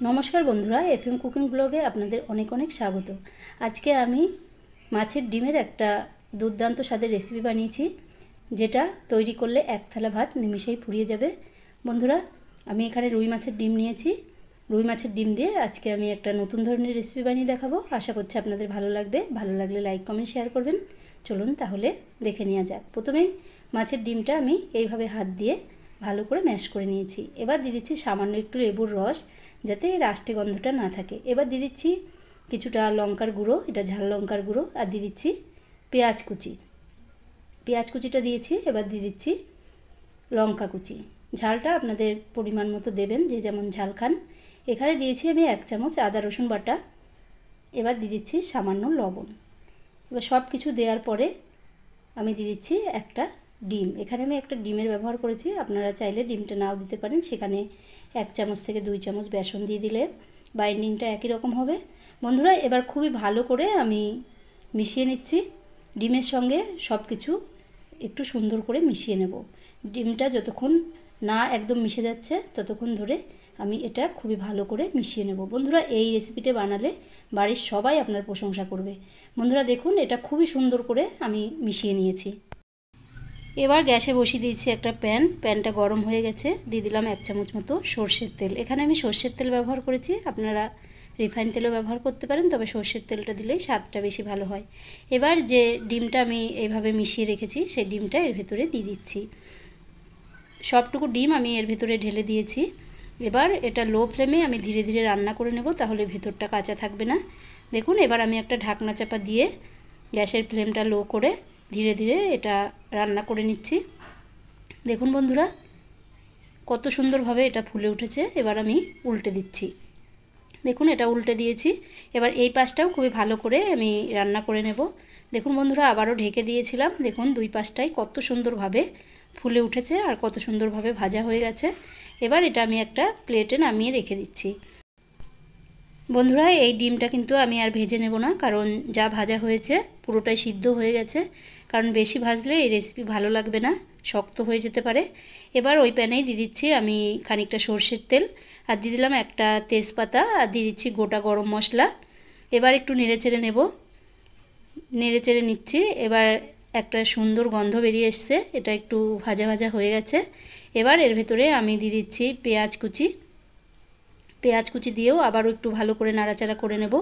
नमस्कार बंधुरा FM cooking ब्लगे आपनादेर अनेक अनेक स्वागत। आज के आमी माछेर डिमेर एकटा दुर्दान्त स्वादेर रेसिपि बानिয়েছি जेटा तैरी करले एक थाला भात निमेषेई फुरिয়ে যাবে। बंधुरा आमी एखाने रुई माछेर डिम निয়েছি। रुई माछेर डिम दिए आज के आमी एकटा नतून धरनेर रेसिपि बानिয়ে देखाबो। आशा करछि आपनादेर भालो लागबे। भालो लागले लाइक कमेंट शेयर करबेन। चलुन ताहले देखे नेওয়া যাক। प्रथमेই माछेर डिमटा आमी এইভাবে हाथ दिए ভালো করে ম্যাশ করে নিয়েছি। এবার দিয়ে দিচ্ছি সামান্য একটু লেবুর রস যাতে রাষ্ট্রী গন্ধটা না থাকে। এবার দিয়ে দিচ্ছি কিছুটা লঙ্কার গুঁড়ো, এটা ঝাল লঙ্কার গুঁড়ো, আর দিয়ে দিচ্ছি পেঁয়াজ কুচি। পেঁয়াজ কুচিটা দিয়েছি। এবার দিয়ে দিচ্ছি লঙ্কা কুচি। ঝালটা আপনাদের পরিমাণ মতো দেবেন, যে যেমন ঝাল খান। এখানে দিয়েছি আমি 1 চামচ আদা রসুন বাটা। এবার দিয়ে দিচ্ছি সামান্য লবণ। এবার সব কিছু দেওয়ার পরে আমি দিয়ে দিচ্ছি একটা ডিম। এখানে আমি একটা ডিমের ব্যবহার করেছি, আপনারা চাইলে ডিমটা নাও দিতে পারেন। সেখানে 1 চামচ থেকে 2 চামচ বেসন দিয়ে দিলে বাইন্ডিংটা একই রকম হবে। বন্ধুরা এবার খুবই ভালো করে আমি মিশিয়ে নিচ্ছি। ডিমের সঙ্গে সব কিছু একটু সুন্দর করে মিশিয়ে নেব। ডিমটা যতক্ষণ না একদম মিশে যাচ্ছে ততক্ষণ ধরে আমি এটা খুবই ভালো করে মিশিয়ে নেব। বন্ধুরা এই রেসিপিটা বানালে বাড়ির সবাই আপনার প্রশংসা করবে। বন্ধুরা দেখুন এটা খুবই সুন্দর করে আমি মিশিয়ে নিয়েছি। এবার গ্যাসে বসিয়ে দিয়েছি একটা প্যানটা গরম হয়ে গেছে। দিয়ে দিলাম 1 চামচ মতো সরষের তেল। এখানে আমি সরষের তেল ব্যবহার করেছি, আপনারা রিফাইন তেলও ব্যবহার করতে পারেন, তবে সরষের তেলটা দিলেই স্বাদটা বেশি ভালো হয়। এবার যে ডিমটা আমি এইভাবে মিশিয়ে রেখেছি সেই ডিমটা এর ভেতরে দিয়ে দিচ্ছি। সবটুকু ডিম আমি এর ভেতরে ঢেলে দিয়েছি। এবার এটা লো ফ্লেমে আমি ধীরে ধীরে রান্না করে নেব, তাহলে ভেতরটা কাঁচা থাকবে না। দেখুন এবার আমি একটা ঢাকনা চাপা দিয়ে গ্যাসের ফ্লেমটা লো করে ধীরে ধীরে এটা রান্না করে নিচ্ছি। দেখুন বন্ধুরা কত সুন্দরভাবে এটা ফুলে উঠেছে। এবার আমি উল্টে দিচ্ছি। দেখুন এটা উল্টে দিয়েছি। এবার এই পাশটাও খুবই ভালো করে আমি রান্না করে নেব। দেখুন বন্ধুরা আবারও ঢেকে দিয়েছিলাম। দেখুন দুই পাশটাই কত সুন্দরভাবে ফুলে উঠেছে আর কত সুন্দরভাবে ভাজা হয়ে গেছে। এবার এটা আমি একটা প্লেটে নামিয়ে রেখে দিচ্ছি। বন্ধুরা এই ডিমটা কিন্তু আমি আর ভেজে নেব না, কারণ যা ভাজা হয়েছে পুরোটাই সিদ্ধ হয়ে গেছে। কারণ বেশি ভাজলে এই রেসিপি ভালো লাগবে না, শক্ত হয়ে যেতে পারে। এবার ওই প্যানেই দিয়ে দিচ্ছি আমি খানিকটা সরষের তেল, আর দিয়ে দিলাম একটা তেজপাতা, আর দিয়ে দিচ্ছি গোটা গরম মশলা। এবার একটু নেড়েচেড়ে নেব। নেড়েচেড়ে নিচ্ছি। এবার একটা সুন্দর গন্ধ বেরিয়ে এসছে, এটা একটু ভাজা ভাজা হয়ে গেছে। এবার এর ভেতরে আমি দিয়ে দিচ্ছি পেঁয়াজ কুচি। পেঁয়াজ কুচি দিয়েও আবারও একটু ভালো করে নাড়াচাড়া করে নেব।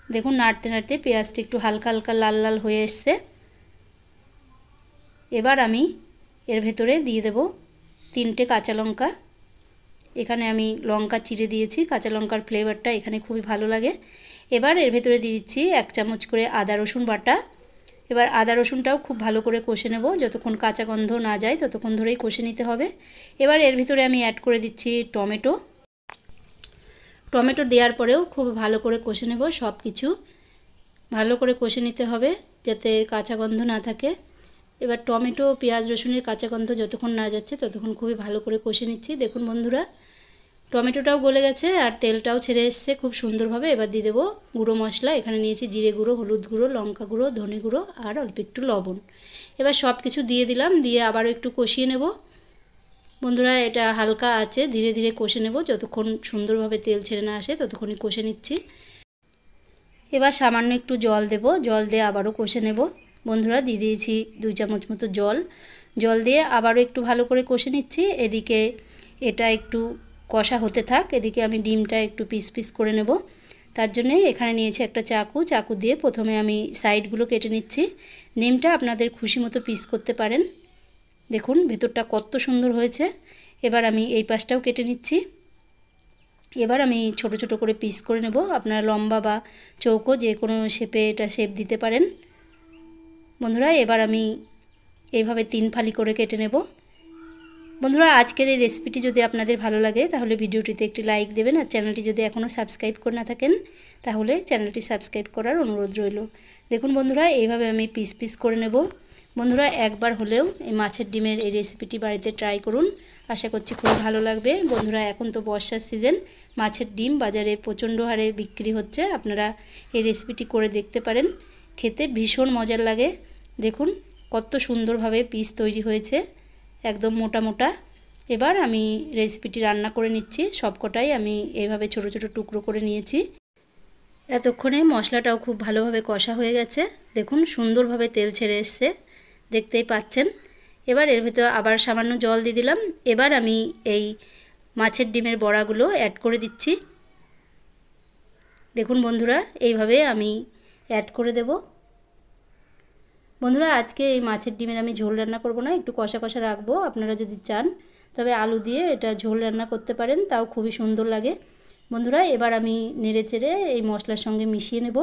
দেখুন নাড়তে নাড়তে পেঁয়াজটা একটু হালকা হালকা লাল লাল হয়ে এসছে। এবার আমি এর ভেতরে দিয়ে দেব 3টে কাঁচা লঙ্কা। এখানে আমি লঙ্কা চিড়ে দিয়েছি, কাঁচা লঙ্কার ফ্লেভারটা এখানে খুবই ভালো লাগে। এবার এর ভেতরে দিয়ে দিচ্ছি 1 চামচ করে আদা রসুন বাটা। এবার আদা রসুনটাও খুব ভালো করে কষে নেব, যতক্ষণ কাঁচা গন্ধ না যায় ততক্ষণ ধরেই কষে নিতে হবে। এবার এর ভিতরে আমি অ্যাড করে দিচ্ছি টমেটো। টমেটো দেওয়ার পরেও খুব ভালো করে কষে নেব। সব কিছু ভালো করে কষে নিতে হবে যাতে কাঁচা গন্ধ না থাকে। এবার টমেটো পেঁয়াজ রসুনের কাঁচা গন্ধ যতক্ষণ না যাচ্ছে ততক্ষণ খুবই ভালো করে কষে নিচ্ছি। দেখুন বন্ধুরা টমেটোটাও গলে গেছে আর তেলটাও ছেড়ে এসছে খুব সুন্দরভাবে। এবার দিয়ে দেবো গুঁড়ো মশলা। এখানে নিয়েছি জিরে গুঁড়ো, হলুদ গুঁড়ো, লঙ্কা গুঁড়ো, ধনে গুঁড়ো আর অল্প একটু লবণ। এবার সব কিছু দিয়ে দিলাম, দিয়ে আবারও একটু কষিয়ে নেব। বন্ধুরা এটা হালকা আছে ধীরে ধীরে কষে নেব, যতক্ষণ সুন্দরভাবে তেল ছেড়ে না আসে ততক্ষণই কষে নিচ্ছি। এবার সামান্য একটু জল দেব, জল দিয়ে আবারও কষে নেব। বন্ধুরা দিয়ে দিয়েছি 2 চামচ মতো জল দিয়ে আবারও একটু ভালো করে কষে নিচ্ছি। এদিকে এটা একটু কষা হতে থাক, এদিকে আমি ডিমটা একটু পিস পিস করে নেব। তার জন্যে এখানে নিয়েছি একটা চাকু দিয়ে প্রথমে আমি সাইডগুলো কেটে নিচ্ছি। ডিমটা আপনাদের খুশি মতো পিস করতে পারেন। দেখুন ভেতরটা কত সুন্দর হয়েছে। এবার আমি এই পাশটাও কেটে নিচ্ছি। এবার আমি ছোট ছোট করে পিস করে নেব। আপনারা লম্বা বা চৌকো যে কোনো শেপে এটা শেপ দিতে পারেন। বন্ধুরা এবার আমি এইভাবে 3 ফালি করে কেটে নেব। বন্ধুরা আজকের এই রেসিপিটি যদি আপনাদের ভালো লাগে তাহলে ভিডিওটিতে একটি লাইক দেবেন, আর চ্যানেলটি যদি এখনও সাবস্ক্রাইব করে না থাকেন তাহলে চ্যানেলটি সাবস্ক্রাইব করার অনুরোধ রইল। দেখুন বন্ধুরা এইভাবে আমি পিস পিস করে নেব। বন্ধুরা একবার হলেও এই মাছের ডিমের এই রেসিপিটি বাড়িতে ট্রাই করুন, আশা করছি খুব ভালো লাগবে। বন্ধুরা এখন তো বর্ষার সিজন, মাছের ডিম বাজারে প্রচণ্ড হারে বিক্রি হচ্ছে, আপনারা এই রেসিপিটি করে দেখতে পারেন, খেতে ভীষণ মজার লাগে। দেখুন কত সুন্দরভাবে পিস তৈরি হয়েছে, একদম মোটা মোটা। এবার আমি রেসিপিটি রান্না করে নিচ্ছি। সবকটাই আমি এইভাবে ছোট ছোট টুকরো করে নিয়েছি। এতক্ষণে মশলাটাও খুব ভালোভাবে কষা হয়ে গেছে। দেখুন সুন্দরভাবে তেল ছেড়ে এসছে, দেখতেই পাচ্ছেন। এবার এর ভেতর আবার সামান্য জল দিয়ে দিলাম। এবার আমি এই মাছের ডিমের বড়াগুলো অ্যাড করে দিচ্ছি। দেখুন বন্ধুরা, এইভাবে আমি অ্যাড করে দেব। বন্ধুরা, আজকে এই মাছের ডিমের আমি ঝোল রান্না করব না, একটু কষা কষা রাখবো। আপনারা যদি চান তবে আলু দিয়ে এটা ঝোল রান্না করতে পারেন, তাও খুবই সুন্দর লাগে। বন্ধুরা, এবার আমি নেড়েচেড়ে এই মশলার সঙ্গে মিশিয়ে নেব।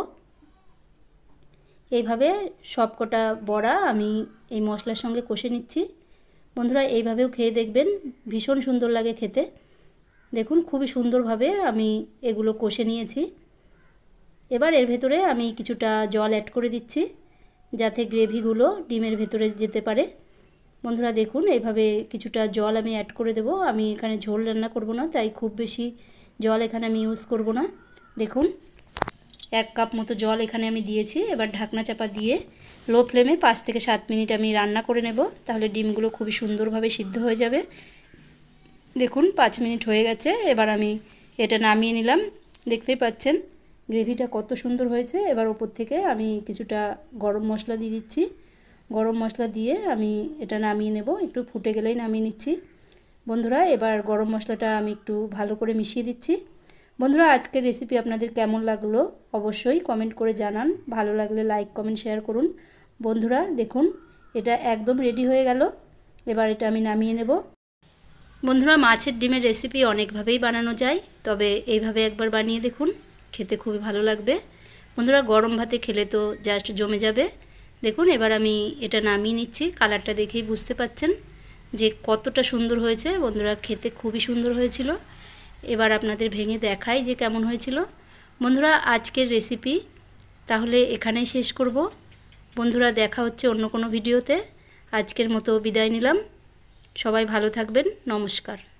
এইভাবে সবকটা বড়া আমি এই মশলার সঙ্গে কষে নিচ্ছি। বন্ধুরা, এইভাবেও খেয়ে দেখবেন, ভীষণ সুন্দর লাগে খেতে। দেখুন খুবই সুন্দরভাবে আমি এগুলো কষে নিয়েছি। এবার এর ভেতরে আমি কিছুটা জল অ্যাড করে দিচ্ছি, যাতে গ্রেভিগুলো ডিমের ভেতরে যেতে পারে। বন্ধুরা দেখুন, এইভাবে কিছুটা জল আমি অ্যাড করে দেব। আমি এখানে ঝোল রান্না করব না, তাই খুব বেশি জল এখানে আমি ইউজ করব না। দেখুন 1 কাপ মতো জল এখানে আমি দিয়েছি। এবার ঢাকনা চাপা দিয়ে লো ফ্লেমে 5 থেকে 7 মিনিট আমি রান্না করে নেব, তাহলে ডিমগুলো খুবই সুন্দরভাবে সিদ্ধ হয়ে যাবে। দেখুন 5 মিনিট হয়ে গেছে। এবার আমি এটা নামিয়ে নিলাম। দেখতেই পাচ্ছেন গ্রেভিটা কত সুন্দর হয়েছে। এবার ওপর থেকে আমি কিছুটা গরম মশলা দিয়ে দিচ্ছি। গরম মশলা দিয়ে আমি এটা নামিয়ে নেব, একটু ফুটে গেলেই নামিয়ে নিচ্ছি। বন্ধুরা, এবার গরম মশলাটা আমি একটু ভালো করে মিশিয়ে দিচ্ছি। বন্ধুরা, আজকের রেসিপি আপনাদের কেমন লাগলো অবশ্যই কমেন্ট করে জানান। ভালো লাগলে লাইক কমেন্ট শেয়ার করুন। বন্ধুরা দেখুন, এটা একদম রেডি হয়ে গেল। এবার এটা আমি নামিয়ে নেব। বন্ধুরা, মাছের ডিমের রেসিপি অনেকভাবেই বানানো যায়, তবে এইভাবে একবার বানিয়ে দেখুন, খেতে খুবই ভালো লাগবে। বন্ধুরা, গরম ভাতে খেলে তো জাস্ট জমে যাবে। দেখুন এবার আমি এটা নামিয়ে নিচ্ছি। কালারটা দেখেই বুঝতে পাচ্ছেন যে কতটা সুন্দর হয়েছে। বন্ধুরা, খেতে খুবই সুন্দর হয়েছিল। এবার আপনাদের ভেঙে দেখাই যে কেমন হয়েছিল। বন্ধুরা, আজকের রেসিপি তাহলে এখানেই শেষ করব। বন্ধুরা, দেখা হচ্ছে অন্য কোনো ভিডিওতে। আজকের মতো বিদায় নিলাম। সবাই ভালো থাকবেন। নমস্কার।